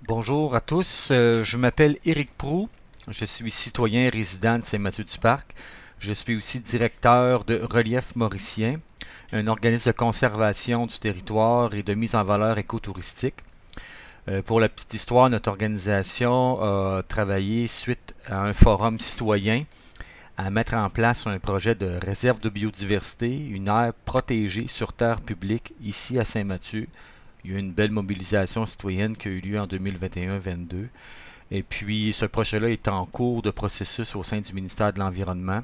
Bonjour à tous, je m'appelle Éric Proulx, je suis citoyen résident de Saint-Mathieu-du-Parc. Je suis aussi directeur de Relief Mauricien, un organisme de conservation du territoire et de mise en valeur écotouristique. Pour la petite histoire, notre organisation a travaillé suite à un forum citoyen à mettre en place un projet de réserve de biodiversité, une aire protégée sur terre publique ici à Saint-Mathieu. Il y a eu une belle mobilisation citoyenne qui a eu lieu en 2021-22. Et puis, ce projet-là est en cours de processus au sein du ministère de l'Environnement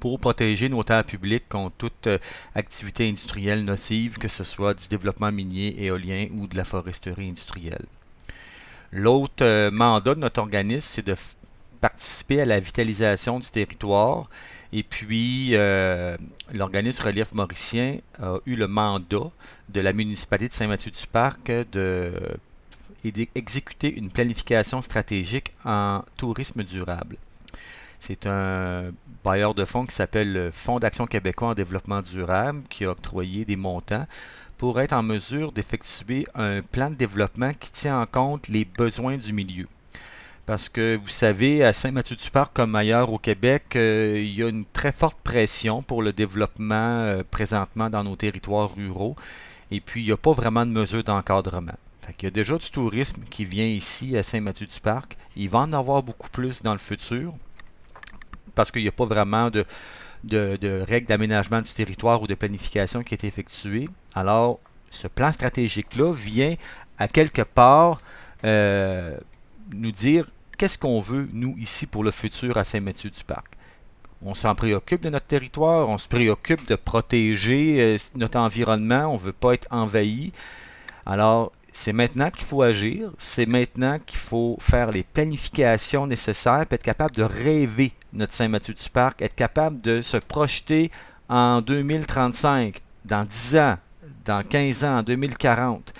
pour protéger nos terres publiques contre toute activité industrielle nocive, que ce soit du développement minier, éolien ou de la foresterie industrielle. L'autre mandat de notre organisme, c'est de participer à la vitalisation du territoire. Et puis, l'organisme Relief Mauricien a eu le mandat de la municipalité de Saint-Mathieu-du-Parc d'exécuter une planification stratégique en tourisme durable. C'est un bailleur de fonds qui s'appelle le Fonds d'action québécois en développement durable qui a octroyé des montants pour être en mesure d'effectuer un plan de développement qui tient en compte les besoins du milieu. Parce que vous savez, à Saint-Mathieu-du-Parc comme ailleurs au Québec, il y a une très forte pression pour le développement présentement dans nos territoires ruraux. Et puis, il n'y a pas vraiment de mesures d'encadrement. Il y a déjà du tourisme qui vient ici à Saint-Mathieu-du-Parc. Il va en avoir beaucoup plus dans le futur parce qu'il n'y a pas vraiment de règles d'aménagement du territoire ou de planification qui est effectuée. Alors, ce plan stratégique-là vient à quelque part nous dire qu'est-ce qu'on veut, nous, ici, pour le futur à Saint-Mathieu-du-Parc. On s'en préoccupe de notre territoire, on se préoccupe de protéger notre environnement, on ne veut pas être envahi. Alors, c'est maintenant qu'il faut agir, c'est maintenant qu'il faut faire les planifications nécessaires, puis être capable de rêver notre Saint-Mathieu-du-Parc, être capable de se projeter en 2035, dans 10 ans, dans 15 ans, en 2040,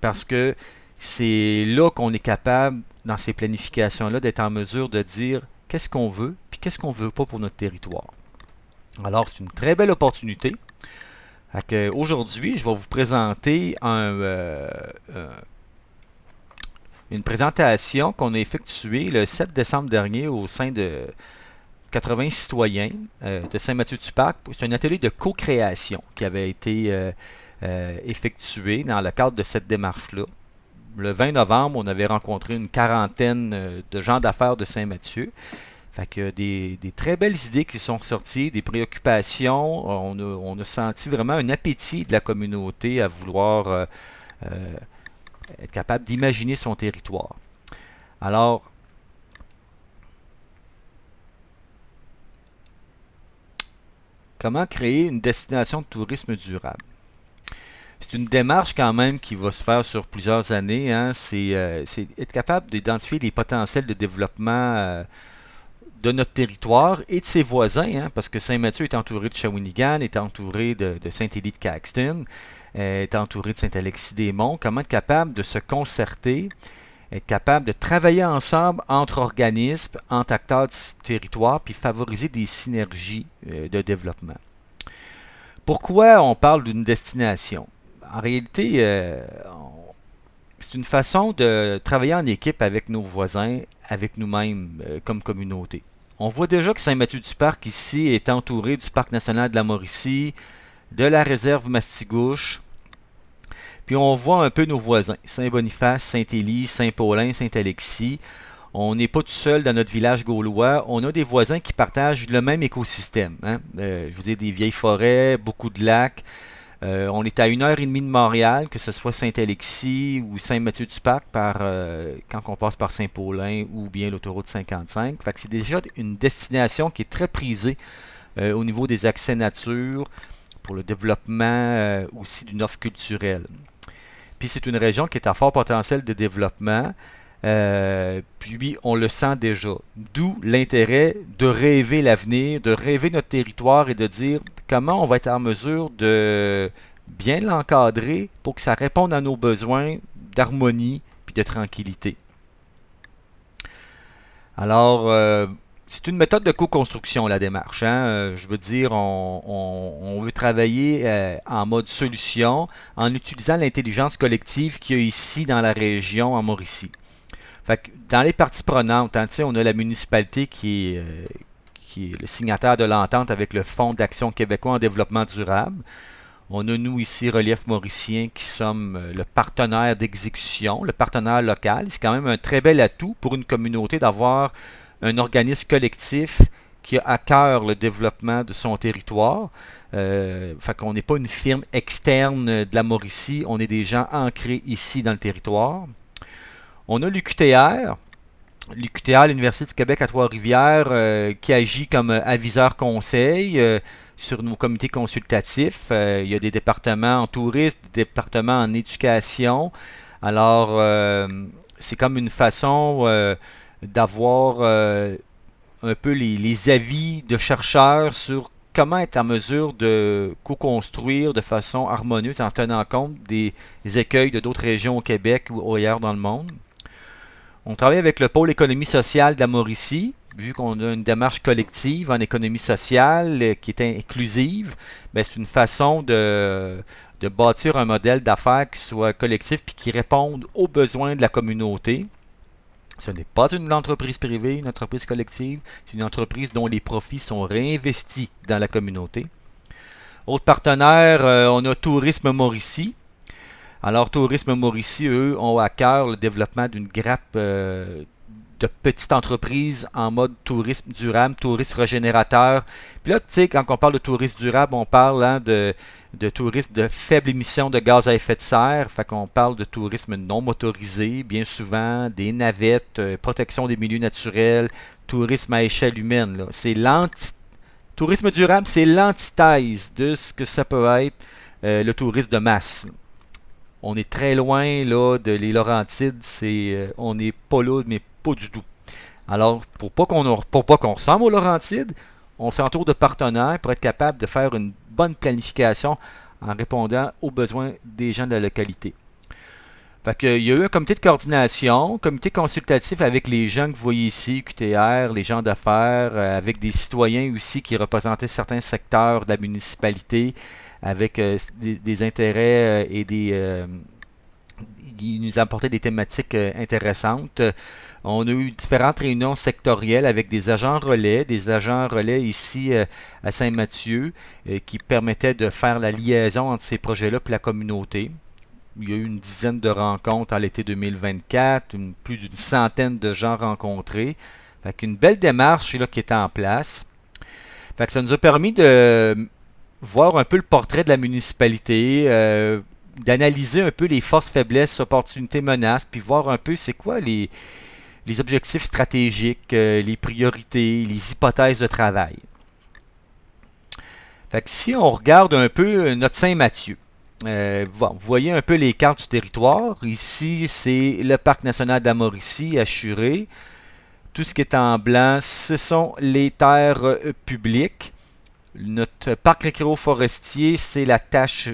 parce que c'est là qu'on est capable, dans ces planifications-là, d'être en mesure de dire qu'est-ce qu'on veut, puis qu'est-ce qu'on ne veut pas pour notre territoire. Alors, c'est une très belle opportunité. Aujourd'hui, je vais vous présenter une présentation qu'on a effectuée le 7 décembre dernier au sein de 80 citoyens de Saint-Mathieu-du-Parc. C'est un atelier de co-création qui avait été effectué dans le cadre de cette démarche-là. Le 20 novembre, on avait rencontré une quarantaine de gens d'affaires de Saint-Mathieu. Fait que des très belles idées qui sont sorties, des préoccupations. On a senti vraiment un appétit de la communauté à vouloir euh, être capable d'imaginer son territoire. Alors, comment créer une destination de tourisme durable? C'est une démarche quand même qui va se faire sur plusieurs années. Hein. C'est être capable d'identifier les potentiels de développement de notre territoire et de ses voisins, hein, parce que Saint-Mathieu est entouré de Shawinigan, est entouré de Saint-Élie-de-Caxton, est entouré de Saint-Alexis-des-Monts. Comment être capable de se concerter, être capable de travailler ensemble entre organismes, entre acteurs du territoire, puis favoriser des synergies de développement. Pourquoi on parle d'une destination? En réalité, c'est une façon de travailler en équipe avec nos voisins, avec nous-mêmes comme communauté. On voit déjà que Saint-Mathieu-du-Parc ici est entouré du Parc national de la Mauricie, de la réserve Mastigouche, puis on voit un peu nos voisins, Saint-Boniface, Saint-Élie, Saint-Paulin, Saint-Alexis. On n'est pas tout seul dans notre village gaulois. On a des voisins qui partagent le même écosystème. Hein. Je vous dis des vieilles forêts, beaucoup de lacs. On est à 1 heure et demie de Montréal, que ce soit Saint-Alexis ou Saint-Mathieu-du-Parc quand on passe par Saint-Paulin ou bien l'autoroute 55. Fait que c'est déjà une destination qui est très prisée au niveau des accès nature, pour le développement aussi d'une offre culturelle. Puis c'est une région qui est à fort potentiel de développement. Puis on le sent déjà. D'où l'intérêt de rêver l'avenir, de rêver notre territoire et de dire comment on va être en mesure de bien l'encadrer pour que ça réponde à nos besoins d'harmonie puis de tranquillité. Alors, C'est une méthode de co-construction, la démarche, hein. Je veux dire, on veut travailler en mode solution en utilisant l'intelligence collective qu'il y a ici dans la région en Mauricie. Fait que dans les parties prenantes, hein, on a la municipalité qui est le signataire de l'entente avec le Fonds d'action québécois en développement durable. On a nous ici, Relief Mauricien, qui sommes le partenaire d'exécution, le partenaire local. C'est quand même un très bel atout pour une communauté d'avoir un organisme collectif qui a à cœur le développement de son territoire. Fait qu'on n'est pas une firme externe de la Mauricie, on est des gens ancrés ici dans le territoire. On a l'UQTR, l'Université du Québec à Trois-Rivières, qui agit comme aviseur conseil sur nos comités consultatifs. Il y a des départements en tourisme, des départements en éducation. Alors, c'est comme une façon d'avoir un peu les avis de chercheurs sur comment être en mesure de co-construire de façon harmonieuse en tenant compte des écueils de d'autres régions au Québec ou ailleurs dans le monde. On travaille avec le pôle économie sociale de la Mauricie, vu qu'on a une démarche collective en économie sociale qui est inclusive. Ben, c'est une façon de bâtir un modèle d'affaires qui soit collectif et qui réponde aux besoins de la communauté. Ce n'est pas une entreprise privée, une entreprise collective, c'est une entreprise dont les profits sont réinvestis dans la communauté. Autre partenaire, on a Tourisme Mauricie. Alors, Tourisme Mauricie, eux, ont à cœur le développement d'une grappe de petites entreprises en mode tourisme durable, tourisme régénérateur. Puis là, tu sais, quand on parle de tourisme durable, on parle de tourisme de faible émission de gaz à effet de serre. Fait qu'on parle de tourisme non motorisé, bien souvent, des navettes, protection des milieux naturels, tourisme à échelle humaine. Là. C'est tourisme durable, c'est l'antithèse de ce que ça peut être le tourisme de masse. On est très loin là, de les Laurentides, on n'est pas là, mais pas du tout. Alors, pour pas qu'on ressemble aux Laurentides, on s'entoure de partenaires pour être capable de faire une bonne planification en répondant aux besoins des gens de la localité. Fait que, il y a eu un comité de coordination, comité consultatif avec les gens que vous voyez ici, QTR, les gens d'affaires, avec des citoyens aussi qui représentaient certains secteurs de la municipalité, avec des intérêts ils nous apportaient des thématiques intéressantes. On a eu différentes réunions sectorielles avec des agents relais ici à Saint-Mathieu, qui permettaient de faire la liaison entre ces projets-là et la communauté. Il y a eu une dizaine de rencontres à l'été 2024, plus d'une centaine de gens rencontrés. Fait qu'une belle démarche là, qui est en place. Fait que ça nous a permis de voir un peu le portrait de la municipalité, d'analyser un peu les forces, faiblesses, opportunités, menaces, puis voir un peu c'est quoi les objectifs stratégiques, les priorités, les hypothèses de travail. Fait que si on regarde un peu notre Saint-Mathieu, vous voyez un peu les cartes du territoire. Ici, c'est le Parc national de la Mauricie, assuré. Tout ce qui est en blanc, ce sont les terres publiques. Notre parc récréo-forestier, c'est la tache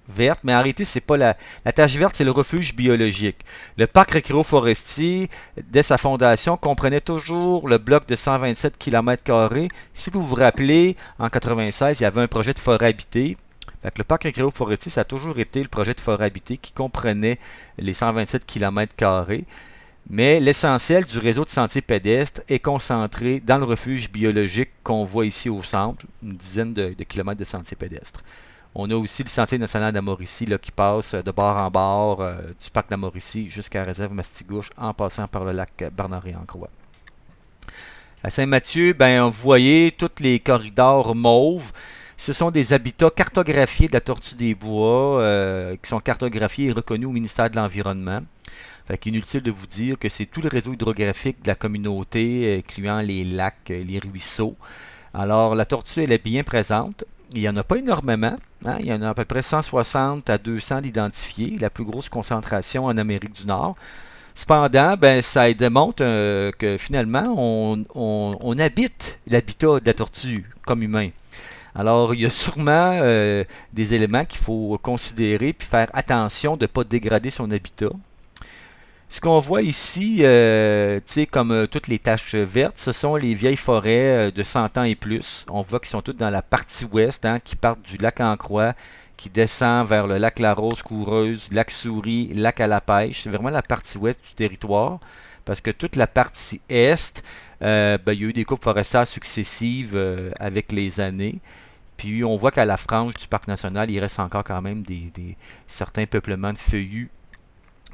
verte, mais en réalité, c'est pas la tache verte, c'est le refuge biologique. Le parc récréo-forestier, dès sa fondation, comprenait toujours le bloc de 127 km². Si vous vous rappelez, en 1996, il y avait un projet de forêt habitée. Fait que le parc récréo-forestier, ça a toujours été le projet de forêt habitée qui comprenait les 127 km². Mais l'essentiel du réseau de sentiers pédestres est concentré dans le refuge biologique qu'on voit ici au centre, une dizaine de kilomètres de sentiers pédestres. On a aussi le Sentier national de la Mauricie là, qui passe de bord en bord du parc de la Mauricie jusqu'à la réserve Mastigouche en passant par le lac Bernard-et-en-Croix. À Saint-Mathieu, ben, vous voyez tous les corridors mauves. Ce sont des habitats cartographiés de la tortue des bois qui sont cartographiés et reconnus au ministère de l'Environnement. Fait qu'inutile de vous dire que c'est tout le réseau hydrographique de la communauté, incluant les lacs, les ruisseaux. Alors, la tortue, elle est bien présente. Il n'y en a pas énormément. Hein? Il y en a à peu près 160 à 200 d'identifiés, la plus grosse concentration en Amérique du Nord. Cependant, ben, ça démontre que finalement, on habite l'habitat de la tortue comme humain. Alors, il y a sûrement des éléments qu'il faut considérer et faire attention de ne pas dégrader son habitat. Ce qu'on voit ici, tu sais, comme toutes les taches vertes, ce sont les vieilles forêts de 100 ans et plus. On voit qu'ils sont toutes dans la partie ouest, hein, qui partent du lac en Croix, qui descend vers le lac La Rose, Coureuse, lac Souris, lac à la Pêche. C'est vraiment la partie ouest du territoire, parce que toute la partie est, ben, il y a eu des coupes forestières successives avec les années. Puis on voit qu'à la frange du parc national, il reste encore quand même certains peuplements de feuillus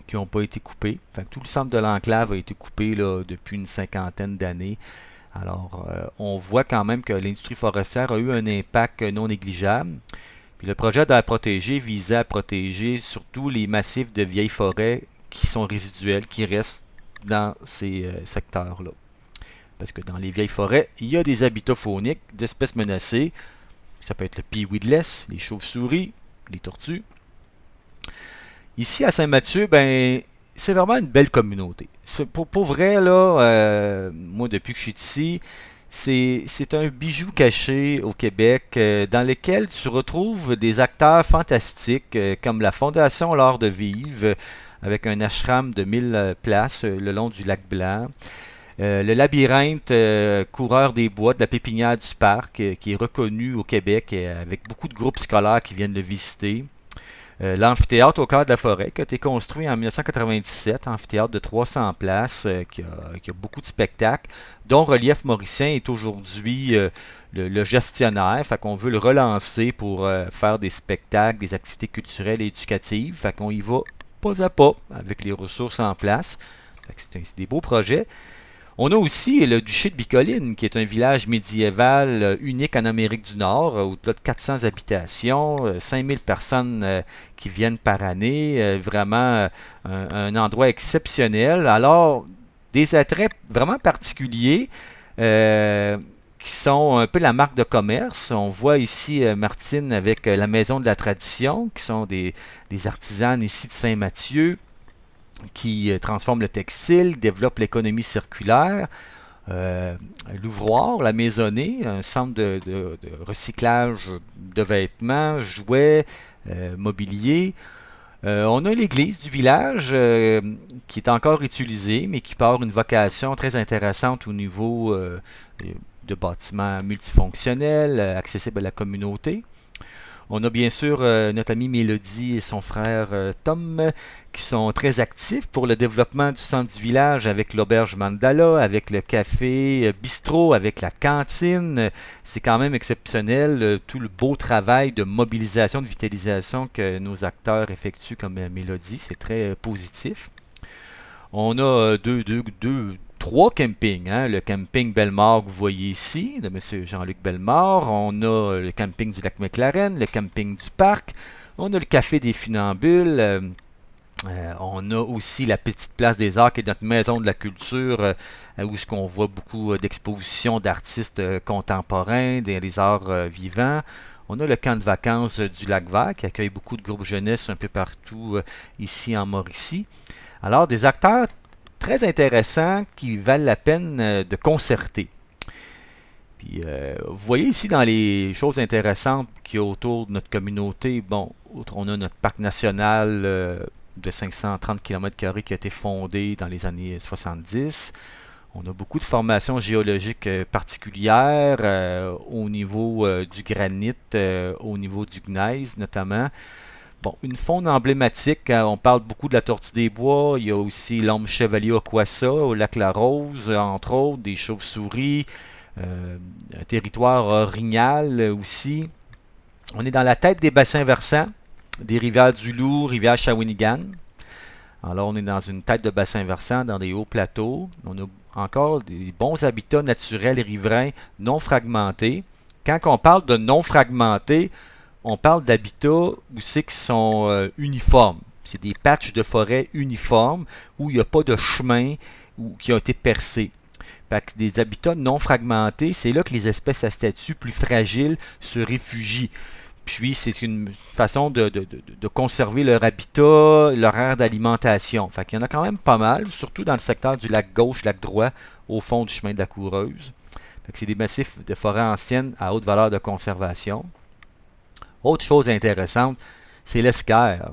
qui n'ont pas été coupés. Fait que tout le centre de l'enclave a été coupé là, depuis une cinquantaine d'années. Alors, on voit quand même que l'industrie forestière a eu un impact non négligeable. Puis le projet de la protéger visait à protéger surtout les massifs de vieilles forêts qui sont résiduels, qui restent dans ces secteurs-là. Parce que dans les vieilles forêts, il y a des habitats fauniques d'espèces menacées. Ça peut être le pee-weedless, les chauves-souris, les tortues. Ici, à Saint-Mathieu, ben, c'est vraiment une belle communauté. Pour vrai, là, moi, depuis que je suis ici, c'est un bijou caché au Québec dans lequel tu retrouves des acteurs fantastiques comme la Fondation L'Art de Vivre avec un ashram de 1000 places le long du lac Blanc. Le labyrinthe coureur des bois de la pépinière du parc qui est reconnu au Québec avec beaucoup de groupes scolaires qui viennent le visiter. L'amphithéâtre au cœur de la forêt, qui a été construit en 1997, amphithéâtre de 300 places, qui a beaucoup de spectacles, dont Relief Mauricien est aujourd'hui le gestionnaire. Fait qu'on veut le relancer pour faire des spectacles, des activités culturelles et éducatives. Fait qu'on y va pas à pas avec les ressources en place. Fait que c'est des beaux projets. On a aussi le duché de Bicoline, qui est un village médiéval unique en Amérique du Nord, au-delà de 400 habitations, 5000 personnes qui viennent par année, vraiment un endroit exceptionnel. Alors, des attraits vraiment particuliers qui sont un peu la marque de commerce. On voit ici Martine avec la Maison de la Tradition, qui sont des artisanes ici de Saint-Mathieu, qui transforme le textile, développe l'économie circulaire. L'Ouvroir, la Maisonnée, un centre de recyclage de vêtements, jouets, mobilier. On a l'église du village qui est encore utilisée, mais qui porte une vocation très intéressante au niveau de bâtiments multifonctionnels, accessibles à la communauté. On a bien sûr notre amie Mélodie et son frère Tom qui sont très actifs pour le développement du centre du village avec l'auberge Mandala, avec le café bistrot, avec la cantine. C'est quand même exceptionnel tout le beau travail de mobilisation, de vitalisation que nos acteurs effectuent comme Mélodie. C'est très positif. On a trois campings, hein. Le camping Bellemare que vous voyez ici, de M. Jean-Luc Bellemare. On a le camping du lac McLaren, le camping du parc. On a le café des funambules. On a aussi la petite place des arts qui est notre maison de la culture où on voit beaucoup d'expositions d'artistes contemporains, des arts vivants. On a le camp de vacances du lac Vert qui accueille beaucoup de groupes jeunesse un peu partout ici en Mauricie. Alors, des acteurs très intéressants qui valent la peine de concerter. Puis, vous voyez ici dans les choses intéressantes qu'il y a autour de notre communauté, bon, on a notre parc national de 530 km² qui a été fondé dans les années 70. On a beaucoup de formations géologiques particulières au niveau du granit, au niveau du gneiss notamment. Bon, une faune emblématique, on parle beaucoup de la tortue des bois, il y a aussi l'ombre chevalier au Kwassa, au lac La Rose, entre autres, des chauves-souris, un territoire orignal aussi. On est dans la tête des bassins versants, des rivières du Loup, rivière Shawinigan. Alors, on est dans une tête de bassin versant, dans des hauts plateaux. On a encore des bons habitats naturels et riverains non fragmentés. Quand on parle de non fragmentés, on parle d'habitats où c'est qui sont uniformes. C'est des patchs de forêt uniformes où il n'y a pas de chemin ou qui a été percé. Fait que des habitats non fragmentés, c'est là que les espèces à statut plus fragiles se réfugient. Puis c'est une façon de conserver leur habitat, leur aire d'alimentation. Fait qu'il y en a quand même pas mal, surtout dans le secteur du lac gauche, lac droit, au fond du chemin de la Coureuse. Fait que c'est des massifs de forêt ancienne à haute valeur de conservation. Autre chose intéressante, c'est l'esquerre.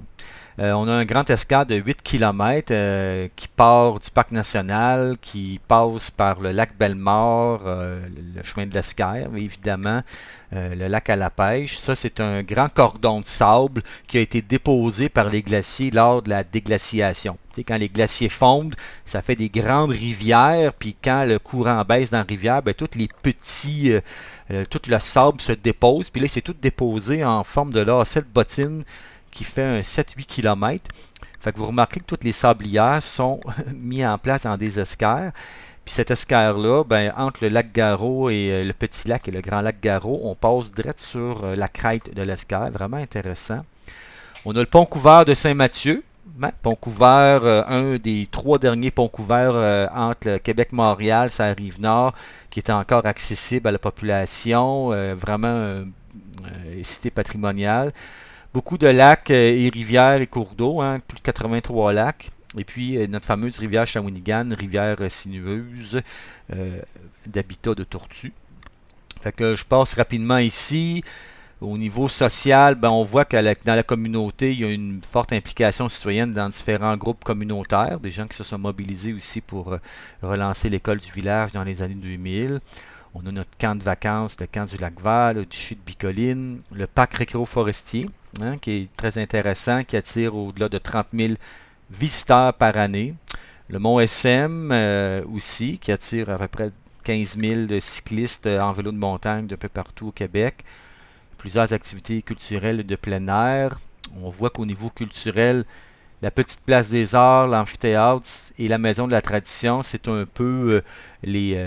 On a un grand escale de 8 km qui part du parc national, qui passe par le lac Bellemare, le chemin de l'Esquerre, évidemment, le lac à la pêche. Ça, c'est un grand cordon de sable qui a été déposé par les glaciers lors de la déglaciation. Tu sais, quand les glaciers fondent, ça fait des grandes rivières, puis quand le courant baisse dans la rivière, ben, tous les petits, tout le sable se dépose, puis là, c'est tout déposé en forme de lacet de bottine qui fait un 7-8 km. Fait que vous remarquez que toutes les sablières sont mises en place dans des esquerres. Puis cet esquerre-là, ben, entre le lac Garot et le petit lac et le grand lac Garot, on passe direct sur la crête de l'esquerre. Vraiment intéressant. On a le pont couvert de Saint-Mathieu. Pont couvert, un des 3 derniers ponts couverts entre le Québec-Montréal, sa rive nord, qui est encore accessible à la population. Vraiment cité patrimoniale. Beaucoup de lacs et rivières et cours d'eau, hein, plus de 83 lacs. Et puis notre fameuse rivière Shawinigan, rivière sinueuse d'habitat de tortues. Fait que je passe rapidement ici. Au niveau social, ben, on voit que dans la communauté, il y a une forte implication citoyenne dans différents groupes communautaires, des gens qui se sont mobilisés aussi pour relancer l'école du village dans les années 2000. On a notre camp de vacances, le camp du Lac-Vert, le duché de Bicoline, le parc récréo-forestier, hein, qui est très intéressant, qui attire au-delà de 30 000 visiteurs par année. Le mont SM aussi, qui attire à peu près 15 000 de cyclistes en vélo de montagne d'un peu partout au Québec. Plusieurs activités culturelles de plein air. On voit qu'au niveau culturel, la Petite Place des Arts, l'amphithéâtre et la Maison de la Tradition, c'est un peu les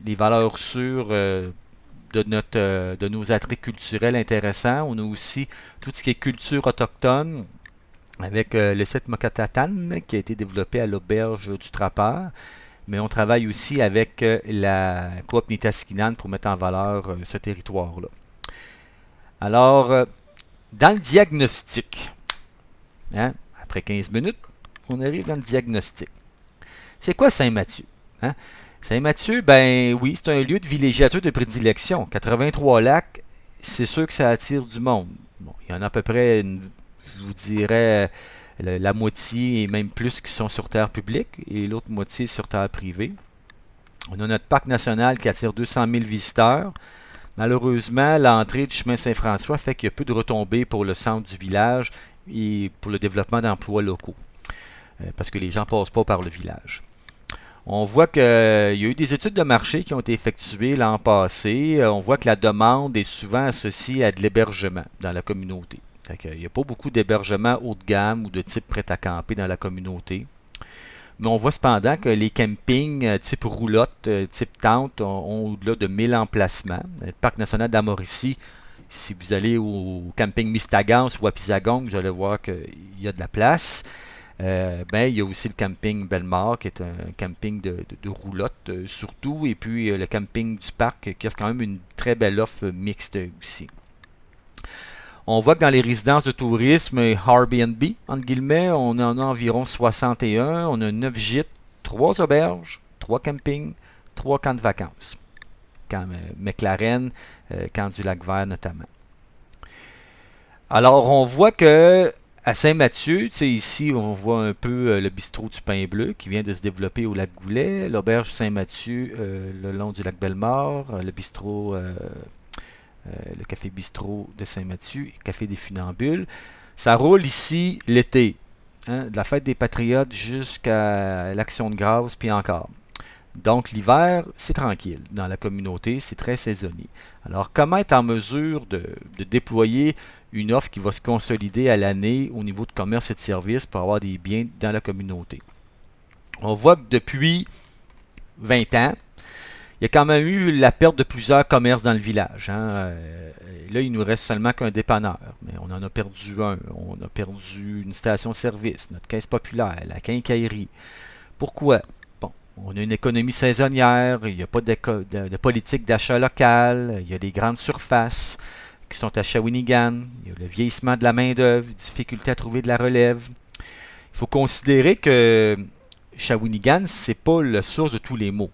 valeurs sûres de nos attraits culturels intéressants. On a aussi tout ce qui est culture autochtone avec le site Mokatatan qui a été développé à l'auberge du Trappeur. Mais on travaille aussi avec la coop Nitaskinan pour mettre en valeur ce territoire-là. Alors, dans le diagnostic, hein, après 15 minutes, on arrive dans le diagnostic. C'est quoi Saint-Mathieu? Hein? Saint-Mathieu, ben oui, c'est un lieu de villégiature de prédilection. 83 lacs, c'est sûr que ça attire du monde. Bon, il y en a à peu près, je vous dirais, la moitié et même plus qui sont sur terre publique et l'autre moitié sur terre privée. On a notre parc national qui attire 200 000 visiteurs. Malheureusement, l'entrée du chemin Saint-François fait qu'il y a peu de retombées pour le centre du village et pour le développement d'emplois locaux, parce que les gens ne passent pas par le village. On voit qu'il y a eu des études de marché qui ont été effectuées l'an passé. On voit que la demande est souvent associée à de l'hébergement dans la communauté. Il n'y a pas beaucoup d'hébergements haut de gamme ou de type prêt à camper dans la communauté. Mais on voit cependant que les campings type roulotte, type tente ont au-delà de 1000 emplacements. Le parc national d'Amoricie, si vous allez au camping Mistagans ou à Pisagong, vous allez voir qu'il y a de la place. Ben, il y a aussi le camping Bellemare, qui est un camping de roulotte surtout, et puis le camping du parc qui offre quand même une très belle offre mixte aussi. On voit que dans les résidences de tourisme Airbnb, entre guillemets, on en a environ 61. On a 9 gîtes, 3 auberges, 3 campings, 3 camps de vacances. Camp McLaren, camp du Lac-Vert notamment. Alors, on voit que à Saint-Mathieu, ici, on voit un peu le bistrot du Pain Bleu qui vient de se développer au lac Goulet, l'auberge Saint-Mathieu le long du lac Bellemare, le bistrot... le café bistrot de Saint-Mathieu, le café des Funambules. Ça roule ici l'été, hein, de la fête des Patriotes jusqu'à l'Action de grâce, puis encore. Donc l'hiver, c'est tranquille dans la communauté, c'est très saisonnier. Alors comment être en mesure de déployer une offre qui va se consolider à l'année au niveau de commerce et de services pour avoir des biens dans la communauté? On voit que depuis 20 ans, il y a quand même eu la perte de plusieurs commerces dans le village. Hein. Là, il nous reste seulement qu'un dépanneur. Mais on en a perdu un. On a perdu une station-service, notre caisse populaire, la quincaillerie. Pourquoi? Bon, on a une économie saisonnière, il n'y a pas de politique d'achat local, il y a des grandes surfaces qui sont à Shawinigan, il y a le vieillissement de la main-d'œuvre, difficulté à trouver de la relève. Il faut considérer que Shawinigan, c'est pas la source de tous les maux.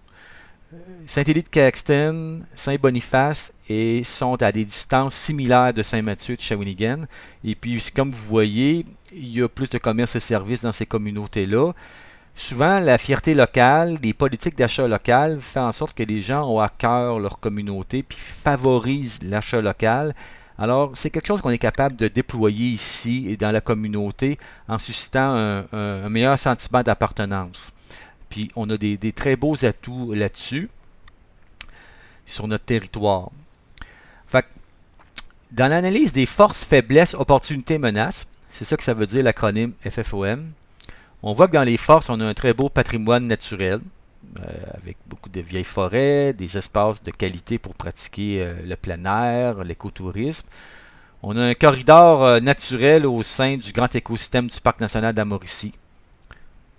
Saint-Élie-de-Caxton, Saint-Boniface et sont à des distances similaires de Saint-Mathieu de Shawinigan. Et puis, comme vous voyez, il y a plus de commerces et services dans ces communautés-là. Souvent, la fierté locale, les politiques d'achat local font en sorte que les gens ont à cœur leur communauté puis favorisent l'achat local. Alors, c'est quelque chose qu'on est capable de déployer ici et dans la communauté en suscitant un meilleur sentiment d'appartenance. Puis, on a des très beaux atouts là-dessus, sur notre territoire. Fait que, dans l'analyse des forces, faiblesses, opportunités, menaces, c'est ça que ça veut dire l'acronyme FFOM, on voit que dans les forces, on a un très beau patrimoine naturel, avec beaucoup de vieilles forêts, des espaces de qualité pour pratiquer le plein air, l'écotourisme. On a un corridor naturel au sein du grand écosystème du Parc national de la Mauricie.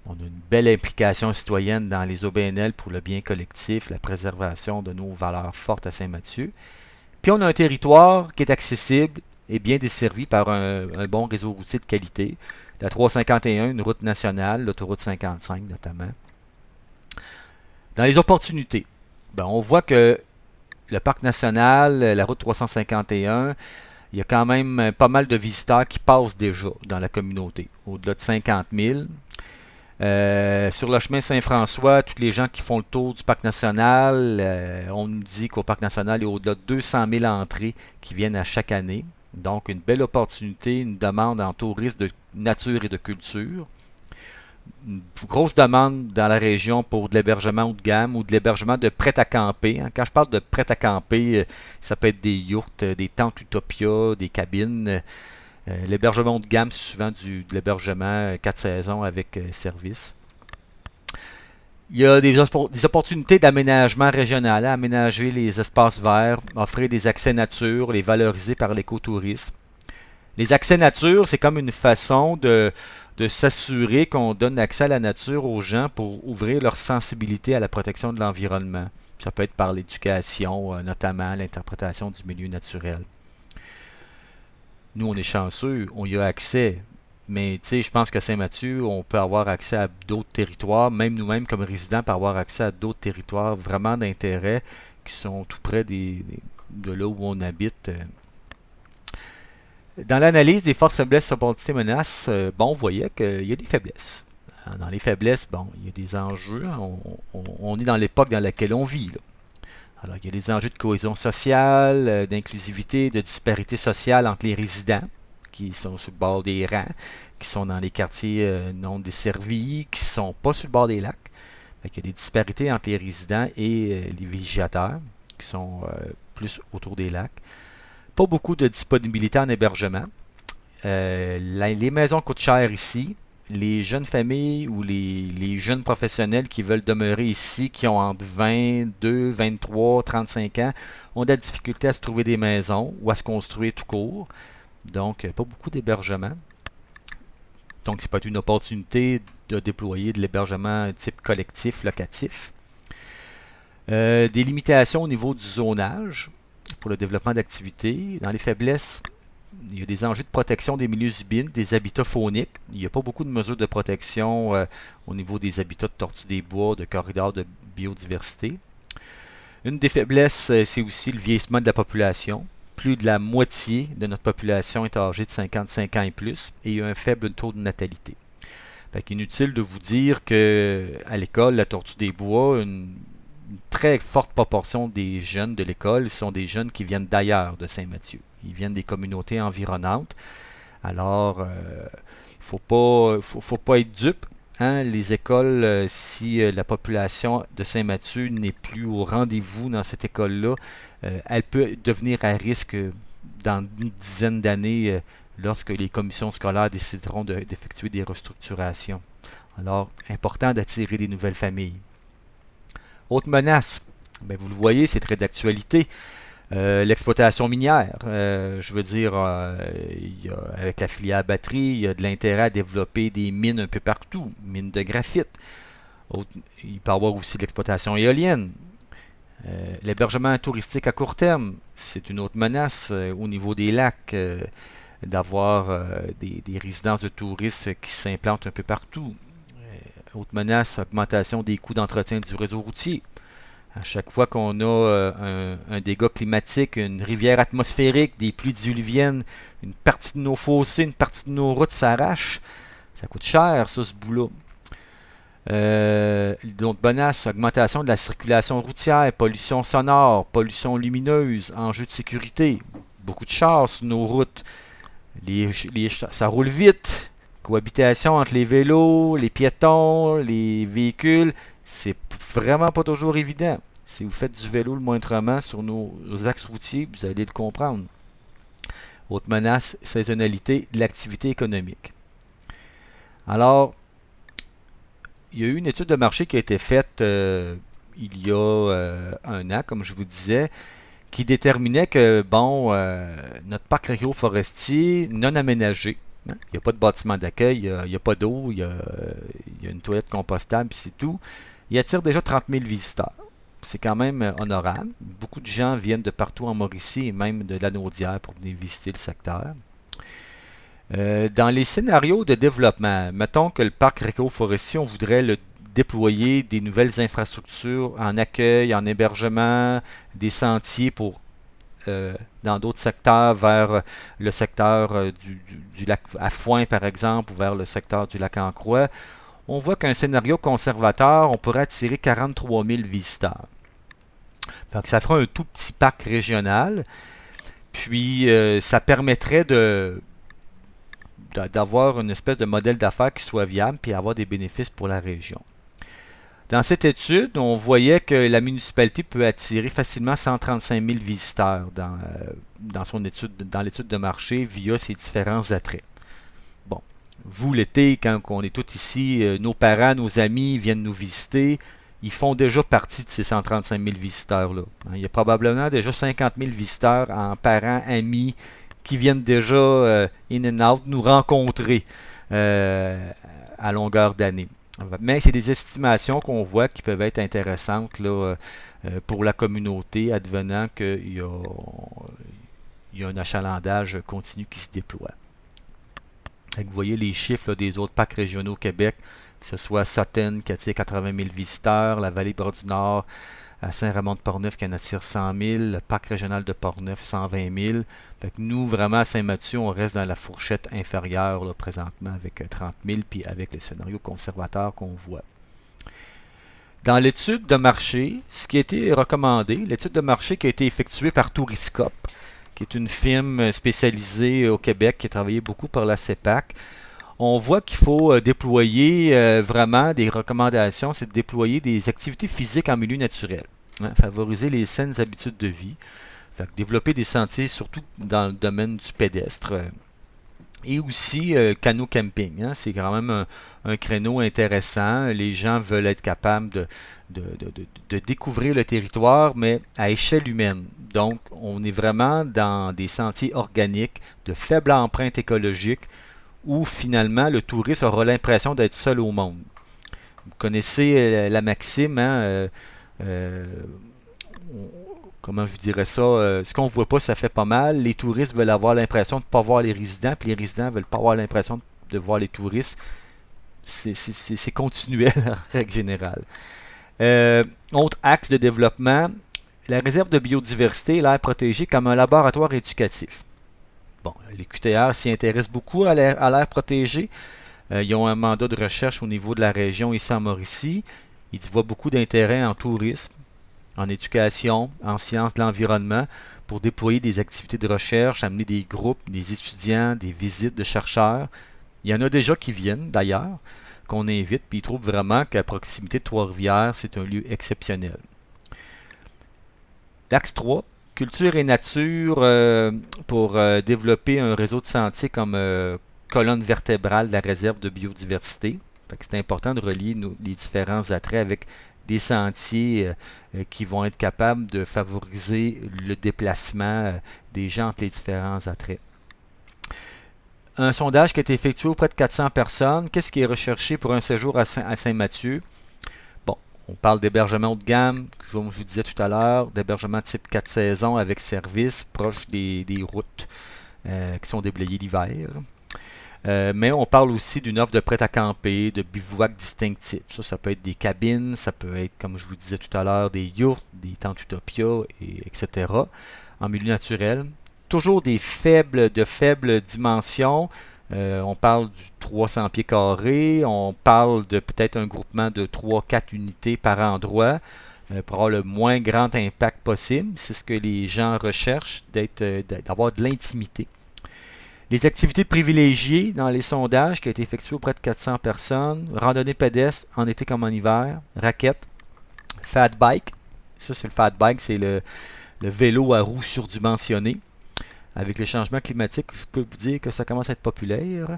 On a une belle implication citoyenne dans les OBNL pour le bien collectif, la préservation de nos valeurs fortes à Saint-Mathieu. Puis on a un territoire qui est accessible et bien desservi par un bon réseau routier de qualité. La 351, une route nationale, l'autoroute 55 notamment. Dans les opportunités, on voit que le parc national, la route 351, il y a quand même pas mal de visiteurs qui passent déjà dans la communauté, au-delà de 50 000. Sur le chemin Saint-François, tous les gens qui font le tour du parc national, on nous dit qu'au parc national, il y a au-delà de 200 000 entrées qui viennent à chaque année. Donc, une belle opportunité, une demande en tourisme de nature et de culture. Une grosse demande dans la région pour de l'hébergement haut de gamme ou de l'hébergement de prêt-à-camper. Quand je parle de prêt-à-camper, ça peut être des yourtes, des tentes Utopia, des cabines. L'hébergement haut de gamme, c'est souvent de l'hébergement 4 saisons avec service. Il y a des opportunités d'aménagement régional, aménager les espaces verts, offrir des accès nature, les valoriser par l'écotourisme. Les accès nature, c'est comme une façon de s'assurer qu'on donne accès à la nature aux gens pour ouvrir leur sensibilité à la protection de l'environnement. Ça peut être par l'éducation, notamment l'interprétation du milieu naturel. Nous, on est chanceux, on y a accès. Mais tu sais, je pense qu'à Saint-Mathieu, on peut avoir accès à d'autres territoires, même nous-mêmes comme résidents, peut avoir accès à d'autres territoires vraiment d'intérêt qui sont tout près de là où on habite. Dans l'analyse des forces, faiblesses, opportunités, menaces, on voyait qu'il y a des faiblesses. Dans les faiblesses, il y a des enjeux. On est dans l'époque dans laquelle on vit, là. Alors, il y a des enjeux de cohésion sociale, d'inclusivité, de disparité sociale entre les résidents qui sont sur le bord des rangs, qui sont dans les quartiers non desservis, qui ne sont pas sur le bord des lacs. Il y a des disparités entre les résidents et les villégiateurs qui sont plus autour des lacs. Pas beaucoup de disponibilité en hébergement. Les maisons coûtent cher ici. Les jeunes familles ou les jeunes professionnels qui veulent demeurer ici, qui ont entre 22, 23, 35 ans, ont de la difficulté à se trouver des maisons ou à se construire tout court. Donc, pas beaucoup d'hébergement. Donc, c'est pas une opportunité de déployer de l'hébergement type collectif, locatif. Des limitations au niveau du zonage pour le développement d'activités. Dans les faiblesses, il y a des enjeux de protection des milieux humides, des habitats fauniques. Il n'y a pas beaucoup de mesures de protection au niveau des habitats de tortues des bois, de corridors de biodiversité. Une des faiblesses, c'est aussi le vieillissement de la population. Plus de la moitié de notre population est âgée de 55 ans et plus, et il y a un faible taux de natalité. Fait qu'inutile de vous dire qu'à l'école, la Tortue des Bois, une très forte proportion des jeunes de l'école sont des jeunes qui viennent d'ailleurs de Saint-Mathieu. Ils viennent des communautés environnantes. Alors, il ne faut pas être dupe. Hein? Les écoles, si la population de Saint-Mathieu n'est plus au rendez-vous dans cette école-là, elle peut devenir à risque dans une dizaine d'années lorsque les commissions scolaires décideront d'effectuer des restructurations. Alors, important d'attirer des nouvelles familles. Autre menace, vous le voyez, c'est très d'actualité. L'exploitation minière. Je veux dire, avec la filière batterie, il y a de l'intérêt à développer des mines un peu partout, mines de graphite. Il peut y avoir aussi de l'exploitation éolienne. L'hébergement touristique à court terme, c'est une autre menace au niveau des lacs, d'avoir des résidences de touristes qui s'implantent un peu partout. Autre menace, augmentation des coûts d'entretien du réseau routier. À chaque fois qu'on a un dégât climatique, une rivière atmosphérique, des pluies diluviennes, une partie de nos fossés, une partie de nos routes s'arrache, ça coûte cher, ça, ce bout-là. D'autres menaces, augmentation de la circulation routière, pollution sonore, pollution lumineuse, enjeux de sécurité, beaucoup de chars sur nos routes, ça roule vite, cohabitation entre les vélos, les piétons, les véhicules, c'est vraiment pas toujours évident. Si vous faites du vélo le moindrement sur nos axes routiers, vous allez le comprendre. Autre menace, saisonnalité de l'activité économique. Alors, il y a eu une étude de marché qui a été faite il y a un an, comme je vous disais, qui déterminait que, bon, notre parc récréo-forestier non aménagé, hein, il n'y a pas de bâtiment d'accueil, il n'y a pas d'eau, il y a une toilette compostable, puis c'est tout, il attire déjà 30 000 visiteurs. C'est quand même honorable. Beaucoup de gens viennent de partout en Mauricie et même de Lanaudière pour venir visiter le secteur. Dans les scénarios de développement, mettons que le parc récréo-forestier, on voudrait le déployer des nouvelles infrastructures en accueil, en hébergement, des sentiers pour dans d'autres secteurs, vers le secteur du lac à Foin, par exemple, ou vers le secteur du lac en Croix. On voit qu'un scénario conservateur, on pourrait attirer 43 000 visiteurs. Donc, ça fera un tout petit parc régional. Puis, ça permettrait d'avoir une espèce de modèle d'affaires qui soit viable et avoir des bénéfices pour la région. Dans cette étude, on voyait que la municipalité peut attirer facilement 135 000 visiteurs dans l'étude de marché via ses différents attraits. Bon, vous, l'été, quand on est tous ici, nos parents, nos amis viennent nous visiter, ils font déjà partie de ces 135 000 visiteurs-là. Il y a probablement déjà 50 000 visiteurs en parents, amis, qui viennent déjà in and out nous rencontrer à longueur d'année. Mais c'est des estimations qu'on voit qui peuvent être intéressantes là, pour la communauté, advenant qu'il y a un achalandage continu qui se déploie. Vous voyez les chiffres là, des autres parcs régionaux au Québec, que ce soit Sutton qui attire 80 000 visiteurs, la Vallée-Bord-du-Nord à Saint-Raymond-de-Portneuf qui en attire 100 000, le parc régional de Portneuf 120 000. Fait que nous, vraiment, à Saint-Mathieu, on reste dans la fourchette inférieure là, présentement avec 30 000, puis avec le scénario conservateur qu'on voit. Dans l'étude de marché, ce qui a été recommandé, l'étude de marché qui a été effectuée par Touriscope, qui est une firme spécialisée au Québec qui a travaillé beaucoup pour la CEPAC, on voit qu'il faut déployer vraiment des recommandations, c'est de déployer des activités physiques en milieu naturel, hein, favoriser les saines habitudes de vie, fait que développer des sentiers surtout dans le domaine du pédestre, et aussi canot camping, hein, c'est quand même un créneau intéressant, les gens veulent être capables de découvrir le territoire, mais à échelle humaine. Donc, on est vraiment dans des sentiers organiques, de faible empreinte écologique, où finalement le touriste aura l'impression d'être seul au monde. Vous connaissez la maxime, hein, comment je vous dirais ça, ce qu'on ne voit pas, ça fait pas mal. Les touristes veulent avoir l'impression de ne pas voir les résidents, puis les résidents ne veulent pas avoir l'impression de voir les touristes. C'est continuel en règle générale. Autre axe de développement, la réserve de biodiversité et l'aire protégée comme un laboratoire éducatif. Bon, les QTR s'y intéressent beaucoup à l'aire protégée. Ils ont un mandat de recherche au niveau de la région ici en Mauricie. Ils y voient beaucoup d'intérêt en tourisme, en éducation, en sciences de l'environnement, pour déployer des activités de recherche, amener des groupes, des étudiants, des visites de chercheurs. Il y en a déjà qui viennent d'ailleurs, qu'on invite, puis ils trouvent vraiment qu'à proximité de Trois-Rivières, c'est un lieu exceptionnel. L'axe 3. Culture et nature pour développer un réseau de sentiers comme colonne vertébrale de la réserve de biodiversité. C'est important de relier les différents attraits avec des sentiers qui vont être capables de favoriser le déplacement des gens entre les différents attraits. Un sondage qui a été effectué auprès de 400 personnes. Qu'est-ce qui est recherché pour un séjour à Saint-Mathieu? On parle d'hébergement haut de gamme, comme je vous disais tout à l'heure, d'hébergement type 4 saisons avec service proche des routes qui sont déblayées l'hiver. Mais on parle aussi d'une offre de prêt à camper, de bivouac distinctif. Ça peut être des cabines, ça peut être, comme je vous disais tout à l'heure, des yurts, des tentes Utopia, etc. en milieu naturel. Toujours de faibles dimensions. On parle du 300 pieds carrés, on parle de peut-être un groupement de 3-4 unités par endroit pour avoir le moins grand impact possible. C'est ce que les gens recherchent, d'avoir de l'intimité. Les activités privilégiées dans les sondages qui ont été effectués auprès de 400 personnes, randonnée pédestre en été comme en hiver, raquettes, fat bike. Ça, c'est le fat bike, c'est le vélo à roues surdimensionné. Avec les changements climatiques, je peux vous dire que ça commence à être populaire.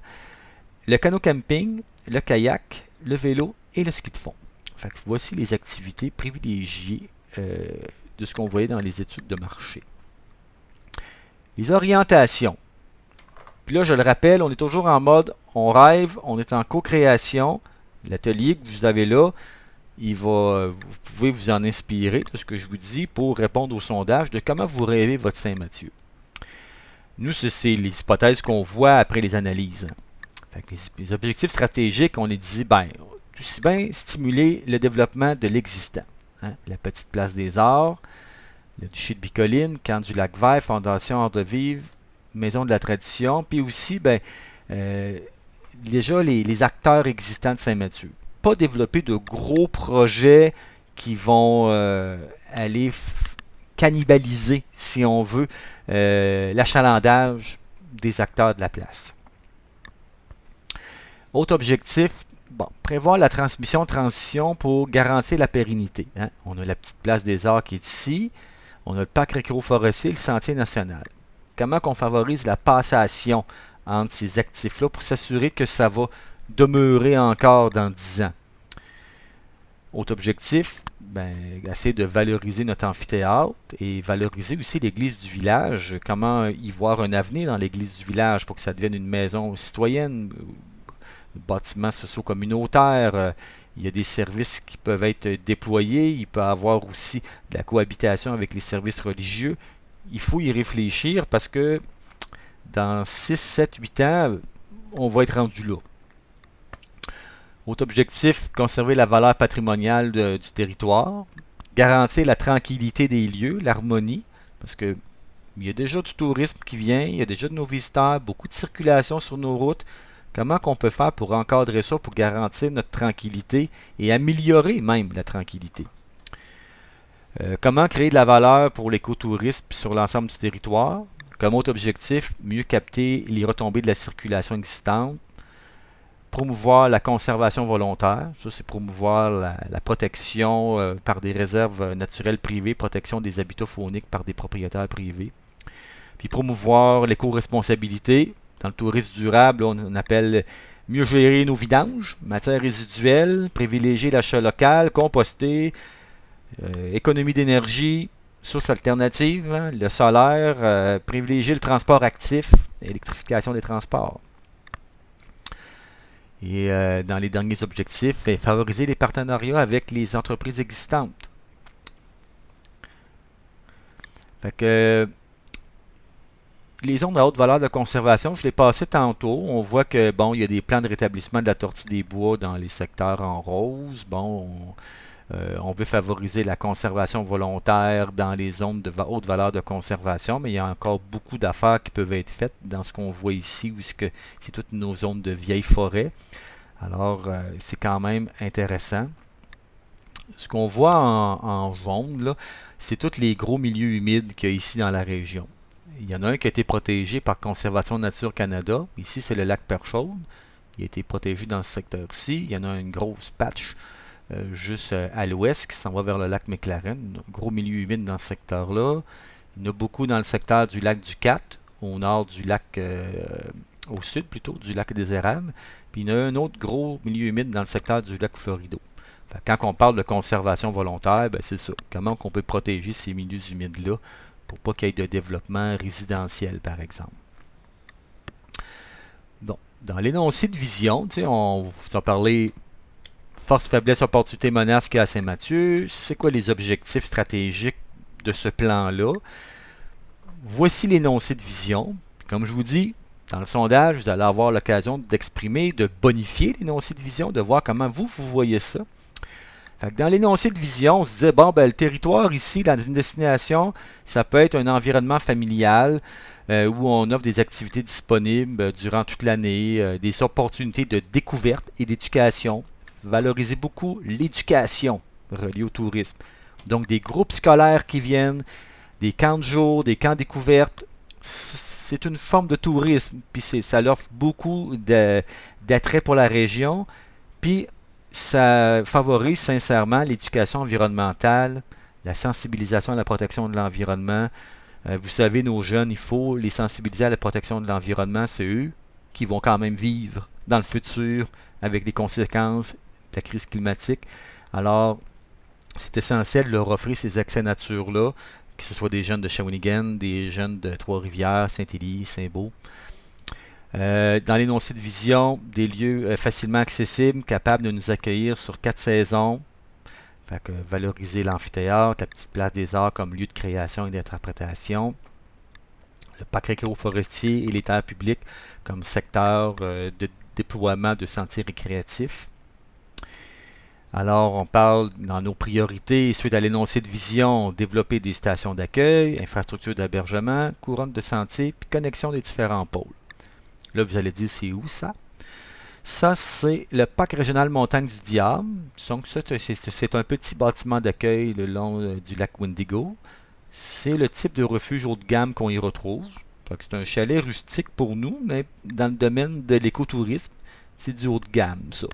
Le canot camping, le kayak, le vélo et le ski de fond. Fait que voici les activités privilégiées de ce qu'on voyait dans les études de marché. Les orientations. Puis là, je le rappelle, on est toujours en mode on rêve, on est en co-création. L'atelier que vous avez là, vous pouvez vous en inspirer de ce que je vous dis pour répondre au sondage de comment vous rêvez votre Saint-Mathieu. Nous, c'est les hypothèses qu'on voit après les analyses. Fait que les objectifs stratégiques, on les dit, aussi bien stimuler le développement de l'existant. Hein? La petite place des arts, le duché de Bicoline, camp du lac vert, fondation Art de vivre, maison de la tradition, puis aussi, déjà les acteurs existants de Saint-Mathieu. Pas développer de gros projets qui vont aller cannibaliser, si on veut, l'achalandage des acteurs de la place. Autre objectif, prévoir la transition pour garantir la pérennité. Hein? On a la petite place des arts qui est ici, on a le parc récréo-forestier, le sentier national. Comment on favorise la passation entre ces actifs-là pour s'assurer que ça va demeurer encore dans 10 ans. Autre objectif, essayer de valoriser notre amphithéâtre et valoriser aussi l'église du village. Comment y voir un avenir dans l'église du village pour que ça devienne une maison citoyenne, bâtiment socio-communautaire. Il y a des services qui peuvent être déployés. Il peut y avoir aussi de la cohabitation avec les services religieux. Il faut y réfléchir parce que dans 6, 7, 8 ans, on va être rendu là. Autre objectif, conserver la valeur patrimoniale du territoire, garantir la tranquillité des lieux, l'harmonie, parce que il y a déjà du tourisme qui vient, il y a déjà de nos visiteurs, beaucoup de circulation sur nos routes. Comment qu'on peut faire pour encadrer ça, pour garantir notre tranquillité et améliorer même la tranquillité? Comment créer de la valeur pour l'écotourisme sur l'ensemble du territoire? Comme autre objectif, mieux capter les retombées de la circulation existante. Promouvoir la conservation volontaire. Ça, c'est promouvoir la protection par des réserves naturelles privées, protection des habitats fauniques par des propriétaires privés. Puis promouvoir l'éco-responsabilité. Dans le tourisme durable, on appelle mieux gérer nos vidanges, matières résiduelles, privilégier l'achat local, composter, économie d'énergie, sources alternatives, hein, le solaire, privilégier le transport actif, électrification des transports. Et dans les derniers objectifs, favoriser les partenariats avec les entreprises existantes. Fait que les zones à haute valeur de conservation, je l'ai passé tantôt. On voit que il y a des plans de rétablissement de la tortue des bois dans les secteurs en rose. On veut favoriser la conservation volontaire dans les zones de haute valeur de conservation, mais il y a encore beaucoup d'affaires qui peuvent être faites dans ce qu'on voit ici, où c'est toutes nos zones de vieilles forêts. Alors, c'est quand même intéressant. Ce qu'on voit en jaune, là, c'est tous les gros milieux humides qu'il y a ici dans la région. Il y en a un qui a été protégé par Conservation Nature Canada. Ici, c'est le lac Perchaude. Il a été protégé dans ce secteur-ci. Il y en a une grosse patch juste à l'ouest qui s'en va vers le lac McLaren. Un gros milieu humide dans ce secteur-là. Il y en a beaucoup dans le secteur du lac du Cat, au nord du lac, au sud plutôt, du lac des Érables. Puis il y en a un autre gros milieu humide dans le secteur du lac Florido. Quand on parle de conservation volontaire, c'est ça. Comment on peut protéger ces milieux humides-là pour pas qu'il y ait de développement résidentiel, par exemple. Bon, dans l'énoncé de vision, on vous a parlé force, faiblesse, opportunité, menace qu'il y a à Saint-Mathieu. C'est quoi les objectifs stratégiques de ce plan-là? Voici l'énoncé de vision. Comme je vous dis, Dans le sondage, vous allez avoir l'occasion d'exprimer, de bonifier l'énoncé de vision, de voir comment vous voyez ça. Fait que dans l'énoncé de vision, on se disait, bon, ben, le territoire ici, dans une destination, ça peut être un environnement familial où on offre des activités disponibles durant toute l'année, des opportunités de découverte et d'éducation. Valoriser beaucoup l'éducation reliée au tourisme. Donc, des groupes scolaires qui viennent, des camps de jour, des camps découvertes. C'est une forme de tourisme, puis ça offre beaucoup d'attrait pour la région, puis ça favorise sincèrement l'éducation environnementale, la sensibilisation à la protection de l'environnement. Vous savez, nos jeunes, il faut les sensibiliser à la protection de l'environnement. C'est eux qui vont quand même vivre dans le futur avec les conséquences de la crise climatique. Alors, c'est essentiel de leur offrir ces accès nature-là, que ce soit des jeunes de Shawinigan, des jeunes de Trois-Rivières, Saint-Élie, Saint-Beau. Dans l'énoncé de vision, des lieux facilement accessibles, capables de nous accueillir sur 4 saisons. Fait que valoriser l'amphithéâtre, la petite place des arts comme lieu de création et d'interprétation. Le parc récréo-forestier et les terres publiques comme secteur de déploiement de sentiers récréatifs. Alors, on parle dans nos priorités, suite à l'énoncé de vision, développer des stations d'accueil, infrastructures d'hébergement, couronne de sentiers, puis connexion des différents pôles. Là, vous allez dire, c'est où ça? Ça, c'est le parc régional Montagne du Diable. Donc, c'est un petit bâtiment d'accueil le long du lac Windigo. C'est le type de refuge haut de gamme qu'on y retrouve. C'est un chalet rustique pour nous, mais dans le domaine de l'écotourisme, c'est du haut de gamme, ça.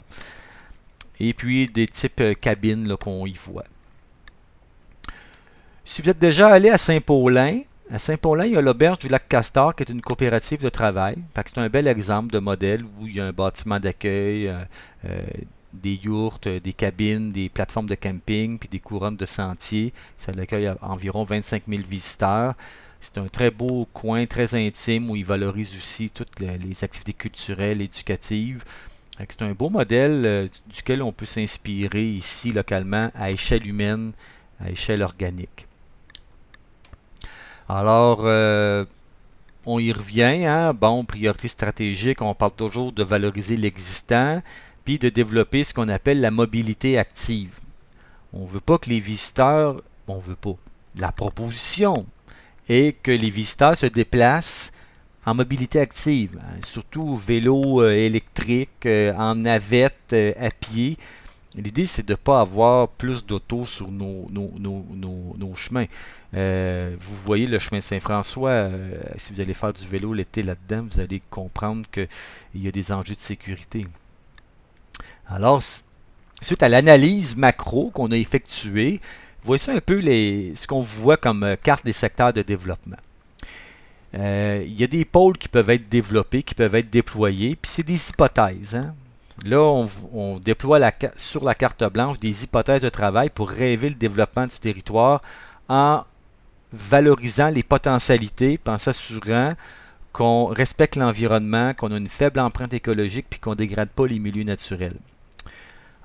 Et puis des types cabines qu'on y voit. Si vous êtes déjà allé à Saint-Paulin, il y a l'auberge du lac Castor qui est une coopérative de travail. C'est un bel exemple de modèle où il y a un bâtiment d'accueil, des yourtes, des cabines, des plateformes de camping, puis des couronnes de sentiers. Ça accueille environ 25 000 visiteurs. C'est un très beau coin, très intime, où ils valorisent aussi toutes les activités culturelles, éducatives. C'est un beau modèle duquel on peut s'inspirer ici localement à échelle humaine, à échelle organique. Alors, on y revient, hein? Bon, priorité stratégique, on parle toujours de valoriser l'existant, puis de développer ce qu'on appelle la mobilité active. On ne veut pas que les visiteurs, on veut pas. La proposition est que les visiteurs se déplacent en mobilité active, hein, surtout vélo électrique, en navette, à pied. L'idée, c'est de ne pas avoir plus d'autos sur nos chemins. Vous voyez le chemin Saint-François, si vous allez faire du vélo l'été là-dedans, vous allez comprendre qu'il y a des enjeux de sécurité. Alors, suite à l'analyse macro qu'on a effectuée, voici un peu ce qu'on voit comme carte des secteurs de développement. Il y a des pôles qui peuvent être développés, qui peuvent être déployés, puis c'est des hypothèses. Hein? Là, on déploie sur la carte blanche des hypothèses de travail pour rêver le développement du territoire en valorisant les potentialités, puis en s'assurant qu'on respecte l'environnement, qu'on a une faible empreinte écologique, puis qu'on ne dégrade pas les milieux naturels.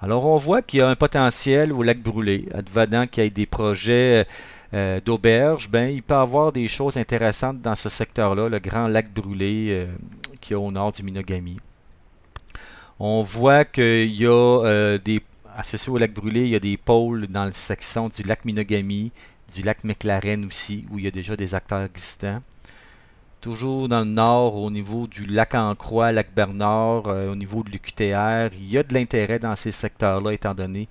Alors, on voit qu'il y a un potentiel au lac Brûlé, advenant qu'il y ait des projets d'auberge, il peut y avoir des choses intéressantes dans ce secteur-là, le grand lac Brûlé qui est au nord du Minagami. On voit qu'il y a associé au lac Brûlé, il y a des pôles dans la section du lac Minagami, du lac McLaren aussi, où il y a déjà des acteurs existants. Toujours dans le nord, au niveau du lac en Croix, lac Bernard, au niveau de l'UQTR, il y a de l'intérêt dans ces secteurs-là, étant donné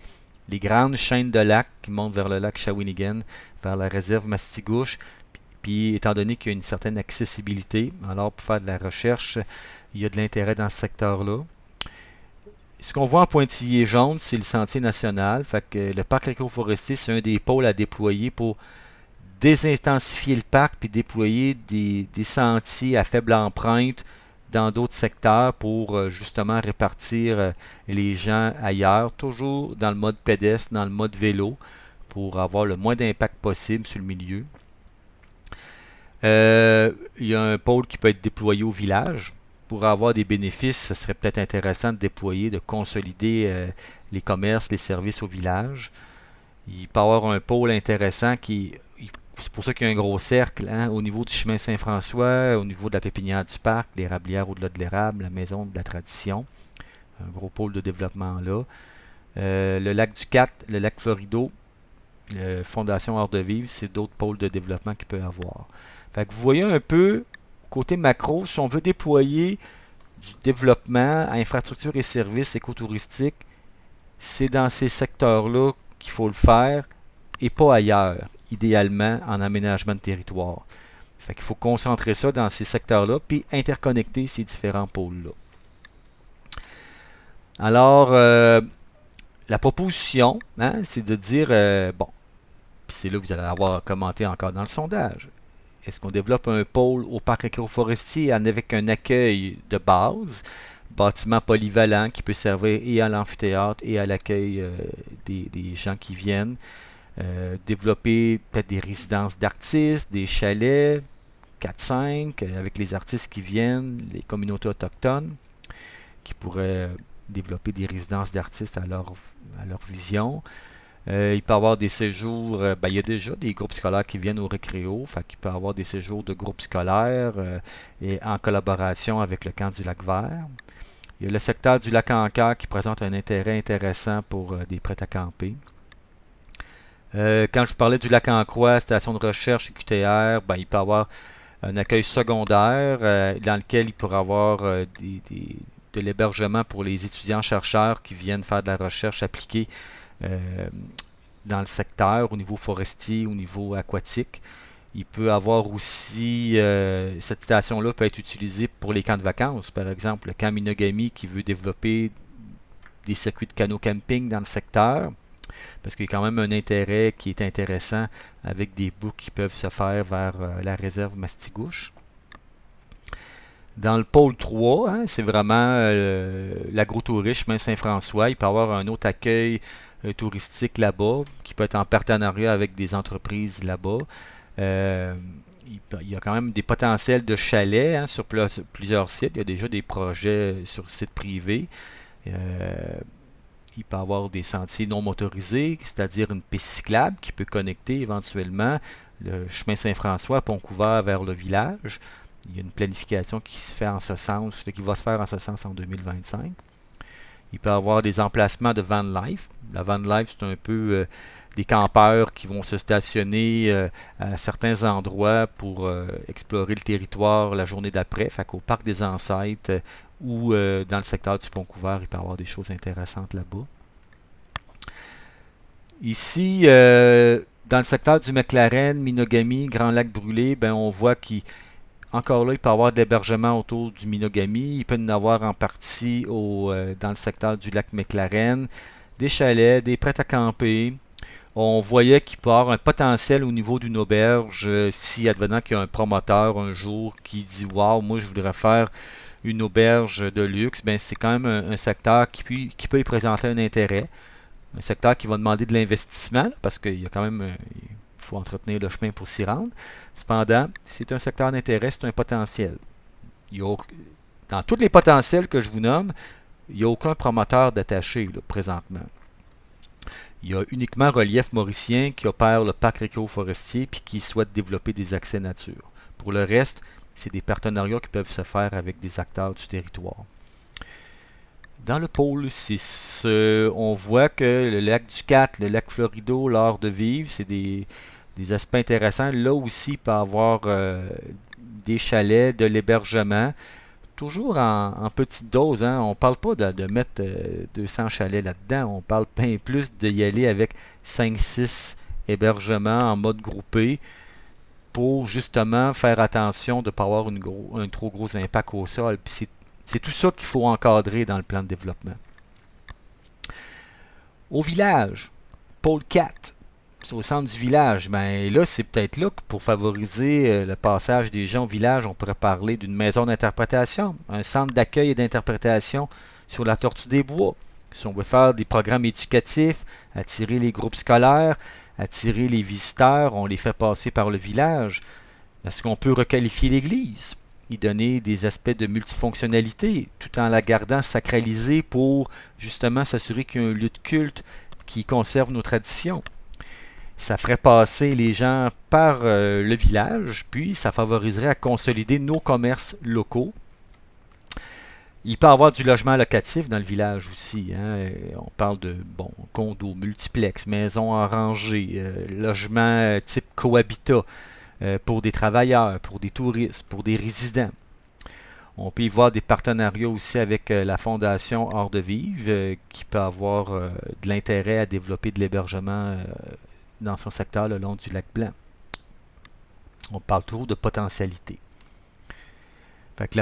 les grandes chaînes de lacs qui montent vers le lac Shawinigan, vers la réserve Mastigouche, puis étant donné qu'il y a une certaine accessibilité, alors pour faire de la recherche, il y a de l'intérêt dans ce secteur-là. Ce qu'on voit en pointillé jaune, c'est le sentier national. Fait que le parc récréo-forestier, c'est un des pôles à déployer pour désintensifier le parc puis déployer des sentiers à faible empreinte dans d'autres secteurs pour justement répartir les gens ailleurs, toujours dans le mode pédestre, dans le mode vélo, pour avoir le moins d'impact possible sur le milieu. Il y a un pôle qui peut être déployé au village. Pour avoir des bénéfices, ce serait peut-être intéressant de déployer, de consolider les commerces, les services au village. Il peut y avoir un pôle intéressant qui C'est pour ça qu'il y a un gros cercle, hein, au niveau du chemin Saint-François, au niveau de la pépinière du parc, l'érablière au-delà de l'érable, la maison de la tradition. Un gros pôle de développement là. Le lac du Cat, le lac Florido, la Fondation Art de Vivre, c'est d'autres pôles de développement qu'il peut y avoir. Fait que vous voyez un peu, côté macro, si on veut déployer du développement à infrastructures et services écotouristiques, c'est dans ces secteurs-là qu'il faut le faire et pas ailleurs, idéalement en aménagement de territoire. Fait qu'il faut concentrer ça dans ces secteurs-là puis interconnecter ces différents pôles-là. Alors, la proposition, hein, c'est de dire, bon, puis c'est là que vous allez avoir commenté encore dans le sondage. Est-ce qu'on développe un pôle au parc agroforestier avec un accueil de base, bâtiment polyvalent qui peut servir et à l'amphithéâtre et à l'accueil des gens qui viennent, développer peut-être des résidences d'artistes, des chalets, 4-5, avec les artistes qui viennent, les communautés autochtones, qui pourraient développer des résidences d'artistes à leur vision. Il peut y avoir des séjours, il y a déjà des groupes scolaires qui viennent au récréo, fait qu'il peut y avoir des séjours de groupes scolaires et en collaboration avec le camp du Lac-Vert. Il y a le secteur du Lac-Ancaire qui présente un intérêt intéressant pour des prêts-à-camper. Quand je vous parlais du Lac-en-Croix, station de recherche et QTR, il peut y avoir un accueil secondaire dans lequel il pourrait y avoir de l'hébergement pour les étudiants-chercheurs qui viennent faire de la recherche appliquée dans le secteur, au niveau forestier, au niveau aquatique. Il peut avoir aussi, cette station-là peut être utilisée pour les camps de vacances. Par exemple, le camp Minogami qui veut développer des circuits de canot-camping dans le secteur, parce qu'il y a quand même un intérêt qui est intéressant avec des boucles qui peuvent se faire vers la réserve Mastigouche. Dans le pôle 3, hein, c'est vraiment l'agrotourisme Saint-François. Il peut y avoir un autre accueil touristique là-bas, qui peut être en partenariat avec des entreprises là-bas. Il y a quand même des potentiels de chalets hein, sur plusieurs sites. Il y a déjà des projets sur sites privés. Il peut y avoir des sentiers non motorisés, c'est-à-dire une piste cyclable qui peut connecter éventuellement le chemin Saint-François à Pont-Couvert vers le village. Il y a une planification qui se fait en ce sens, qui va se faire en ce sens en 2025. Il peut y avoir des emplacements de van life. La van life, c'est un peu des campeurs qui vont se stationner à certains endroits pour explorer le territoire la journée d'après. Fait qu'au parc des Ancêtres ou dans le secteur du Pont-Couvert, il peut y avoir des choses intéressantes là-bas. Ici, dans le secteur du McLaren, Minogami, Grand Lac Brûlé, on voit qu'encore là, il peut y avoir de l'hébergement autour du Minogami. Il peut y en avoir en partie dans le secteur du lac McLaren, des chalets, des prêts à camper. On voyait qu'il peut y avoir un potentiel au niveau d'une auberge si advenant qu'il y a un promoteur un jour qui dit « Wow, moi je voudrais faire une auberge de luxe », c'est quand même un secteur qui peut y présenter un intérêt. Un secteur qui va demander de l'investissement parce qu'il y a quand même... il faut entretenir le chemin pour s'y rendre. Cependant, c'est un secteur d'intérêt, c'est un potentiel. Dans tous les potentiels que je vous nomme, il n'y a aucun promoteur d'attaché présentement. Il y a uniquement Relief Mauricien qui opère le parc récréo-forestier et qui souhaite développer des accès nature. Pour le reste, c'est des partenariats qui peuvent se faire avec des acteurs du territoire. Dans le pôle 6, on voit que le lac du Cat, le lac Florido, l'Art de Vivre, c'est des aspects intéressants. Là aussi, il peut y avoir des chalets, de l'hébergement, toujours en petite dose. Hein. On ne parle pas de mettre 200 chalets là-dedans. On parle bien plus d'y aller avec 5-6 hébergements en mode groupé pour justement faire attention de ne pas avoir un trop gros impact au sol. Puis c'est tout ça qu'il faut encadrer dans le plan de développement. Au village, pôle 4, c'est au centre du village. Là, c'est peut-être là que pour favoriser le passage des gens au village, on pourrait parler d'une maison d'interprétation, un centre d'accueil et d'interprétation sur la Tortue des Bois. Si on veut faire des programmes éducatifs, attirer les groupes scolaires, attirer les visiteurs, on les fait passer par le village. Est-ce qu'on peut requalifier l'église? Y donner des aspects de multifonctionnalité tout en la gardant sacralisée pour justement s'assurer qu'il y a un lieu de culte qui conserve nos traditions. Ça ferait passer les gens par le village, puis ça favoriserait à consolider nos commerces locaux. Il peut y avoir du logement locatif dans le village aussi, hein. On parle de condos, multiplex, maisons en rangée, logements type cohabitat pour des travailleurs, pour des touristes, pour des résidents. On peut y voir des partenariats aussi avec la Fondation Art de Vivre qui peut avoir de l'intérêt à développer de l'hébergement dans son secteur le long du lac Blanc. On parle toujours de potentialité. Fait que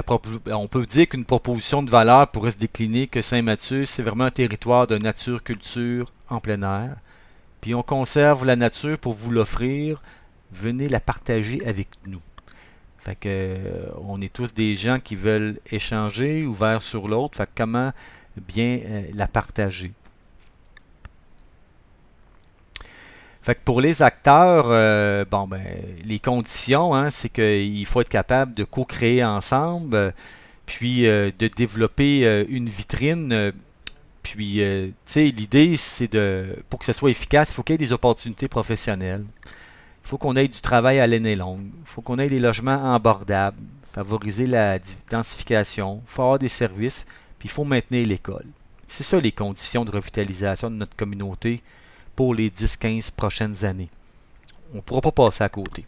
on peut dire qu'une proposition de valeur pourrait se décliner que Saint-Mathieu, c'est vraiment un territoire de nature-culture en plein air. Puis on conserve la nature pour vous l'offrir. Venez la partager avec nous. Fait que on est tous des gens qui veulent échanger, ouverts sur l'autre. Fait que comment bien la partager. Fait que pour les acteurs, les conditions, hein, c'est qu'il faut être capable de co-créer ensemble, puis de développer une vitrine. Puis, tu sais, l'idée, c'est pour que ce soit efficace, il faut qu'il y ait des opportunités professionnelles. Il faut qu'on ait du travail à l'année longue. Il faut qu'on ait des logements abordables, favoriser la densification. Il faut avoir des services, puis il faut maintenir l'école. C'est ça les conditions de revitalisation de notre communauté pour les 10-15 prochaines années. On ne pourra pas passer à côté.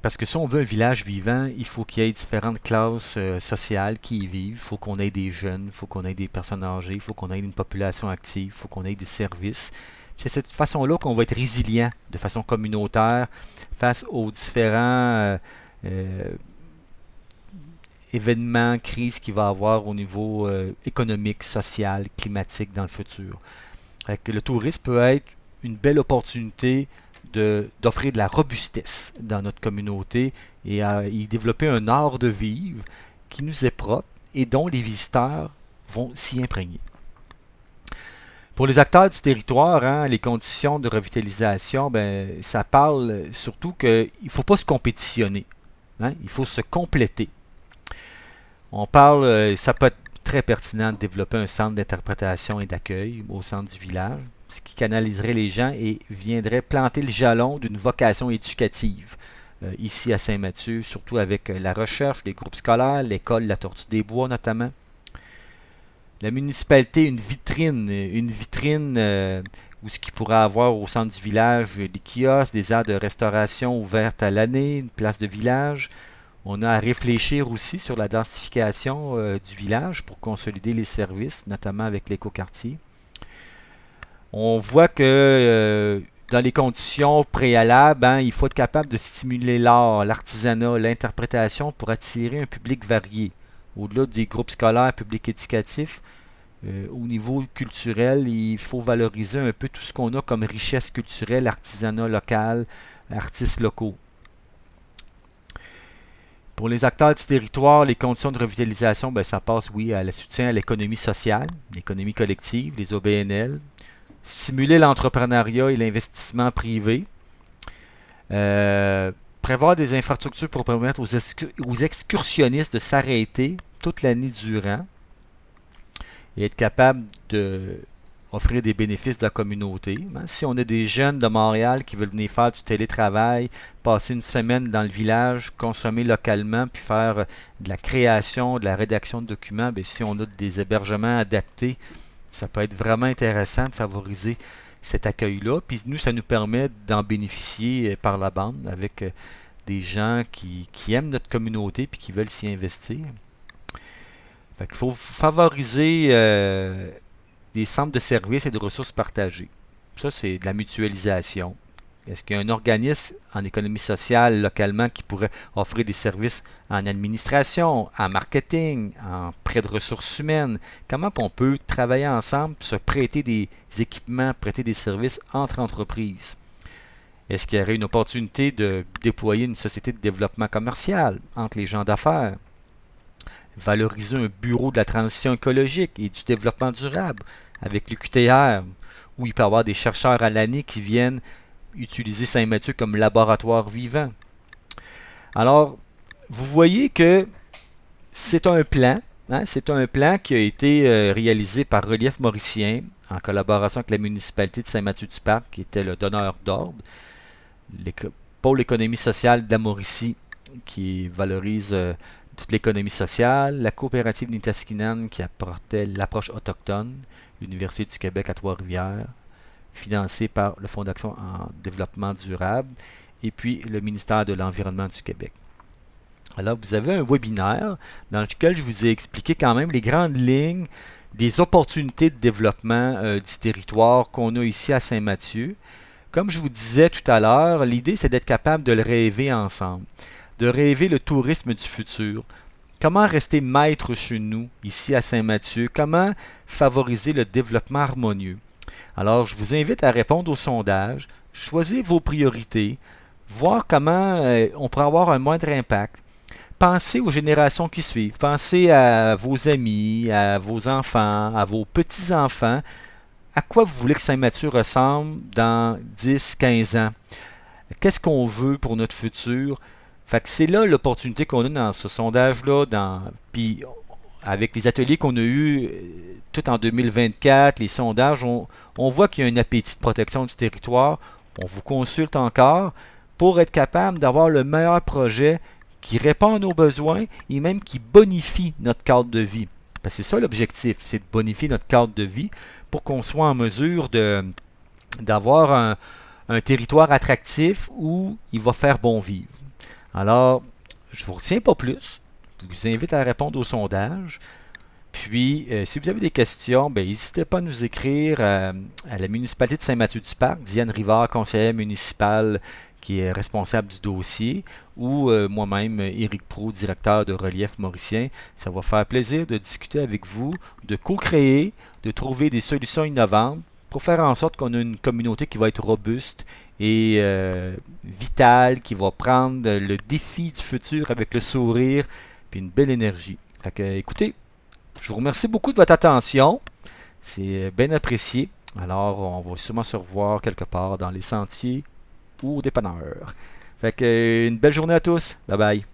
Parce que si on veut un village vivant, il faut qu'il y ait différentes classes sociales qui y vivent. Il faut qu'on ait des jeunes, il faut qu'on ait des personnes âgées, il faut qu'on ait une population active, il faut qu'on ait des services. C'est de cette façon-là qu'on va être résilient de façon communautaire face aux différents événements, crises qu'il va y avoir au niveau économique, social, climatique dans le futur. Que le tourisme peut être une belle opportunité d'offrir de la robustesse dans notre communauté et à y développer un art de vivre qui nous est propre et dont les visiteurs vont s'y imprégner. Pour les acteurs du territoire, hein, les conditions de revitalisation, ça parle surtout qu'il ne faut pas se compétitionner. Hein, il faut se compléter. On parle, ça peut être très pertinent de développer un centre d'interprétation et d'accueil au centre du village, ce qui canaliserait les gens et viendrait planter le jalon d'une vocation éducative ici à Saint-Mathieu, surtout avec la recherche, les groupes scolaires, l'école La Tortue des Bois notamment. La municipalité, une vitrine où ce qu'il pourrait avoir au centre du village des kiosques, des aires de restauration ouvertes à l'année, une place de village. On a à réfléchir aussi sur la densification du village pour consolider les services, notamment avec l'écoquartier. On voit que dans les conditions préalables, hein, il faut être capable de stimuler l'art, l'artisanat, l'interprétation pour attirer un public varié. Au-delà des groupes scolaires, publics éducatifs, au niveau culturel, il faut valoriser un peu tout ce qu'on a comme richesse culturelle, artisanat local, artistes locaux. Pour les acteurs du territoire, les conditions de revitalisation, ça passe, oui, à le soutien à l'économie sociale, l'économie collective, les OBNL, stimuler l'entrepreneuriat et l'investissement privé, prévoir des infrastructures pour permettre aux excursionnistes de s'arrêter toute l'année durant et être capable d'offrir des bénéfices de la communauté. Si on a des jeunes de Montréal qui veulent venir faire du télétravail, passer une semaine dans le village, consommer localement, puis faire de la création, de la rédaction de documents, si on a des hébergements adaptés, ça peut être vraiment intéressant de favoriser cet accueil-là. Puis nous, ça nous permet d'en bénéficier par la bande avec des gens qui aiment notre communauté et qui veulent s'y investir. Fait qu'il faut favoriser des centres de services et de ressources partagées. Ça, c'est de la mutualisation. Est-ce qu'il y a un organisme en économie sociale localement qui pourrait offrir des services en administration, en marketing, en prêt de ressources humaines? Comment on peut travailler ensemble, se prêter des équipements, prêter des services entre entreprises? Est-ce qu'il y aurait une opportunité de déployer une société de développement commercial entre les gens d'affaires? Valoriser un bureau de la transition écologique et du développement durable avec l'UQTR, où il peut y avoir des chercheurs à l'année qui viennent utiliser Saint-Mathieu comme laboratoire vivant. Alors, vous voyez que c'est un plan, hein, c'est un plan qui a été réalisé par Relief Mauricien en collaboration avec la municipalité de Saint-Mathieu-du-Parc, qui était le donneur d'ordre, le pôle économie sociale d'Amoricie, qui valorise toute l'économie sociale, la coopérative Nitaskinan, qui apportait l'approche autochtone, l'Université du Québec à Trois-Rivières, financée par le Fonds d'action en développement durable, et puis le ministère de l'Environnement du Québec. Alors, vous avez un webinaire dans lequel je vous ai expliqué quand même les grandes lignes des opportunités de développement du territoire qu'on a ici à Saint-Mathieu. Comme je vous disais tout à l'heure, l'idée c'est d'être capable de le rêver ensemble, de rêver le tourisme du futur. Comment rester maître chez nous, ici à Saint-Mathieu? Comment favoriser le développement harmonieux? Alors, je vous invite à répondre au sondage, choisir vos priorités, voir comment on pourrait avoir un moindre impact. Pensez aux générations qui suivent. Pensez à vos amis, à vos enfants, à vos petits-enfants. À quoi vous voulez que Saint-Mathieu ressemble dans 10, 15 ans? Qu'est-ce qu'on veut pour notre futur? Fait que c'est là l'opportunité qu'on a dans ce sondage-là. Puis avec les ateliers qu'on a eus tout en 2024, les sondages, on voit qu'il y a un appétit de protection du territoire. On vous consulte encore pour être capable d'avoir le meilleur projet qui répond à nos besoins et même qui bonifie notre cadre de vie. Parce que c'est ça l'objectif, c'est de bonifier notre cadre de vie pour qu'on soit en mesure d'avoir un territoire attractif où il va faire bon vivre. Alors, je ne vous retiens pas plus. Je vous invite à répondre au sondage. Puis, si vous avez des questions, n'hésitez pas à nous écrire à la municipalité de Saint-Mathieu-du-Parc, Diane Rivard, conseillère municipale qui est responsable du dossier, ou moi-même, Éric Proulx, directeur de Relief Mauricien. Ça va faire plaisir de discuter avec vous, de co-créer, de trouver des solutions innovantes pour faire en sorte qu'on a une communauté qui va être robuste et vitale, qui va prendre le défi du futur avec le sourire et une belle énergie. Fait que, écoutez, je vous remercie beaucoup de votre attention. C'est bien apprécié. Alors, on va sûrement se revoir quelque part dans les sentiers ou au dépanneur. Fait que, une belle journée à tous. Bye bye.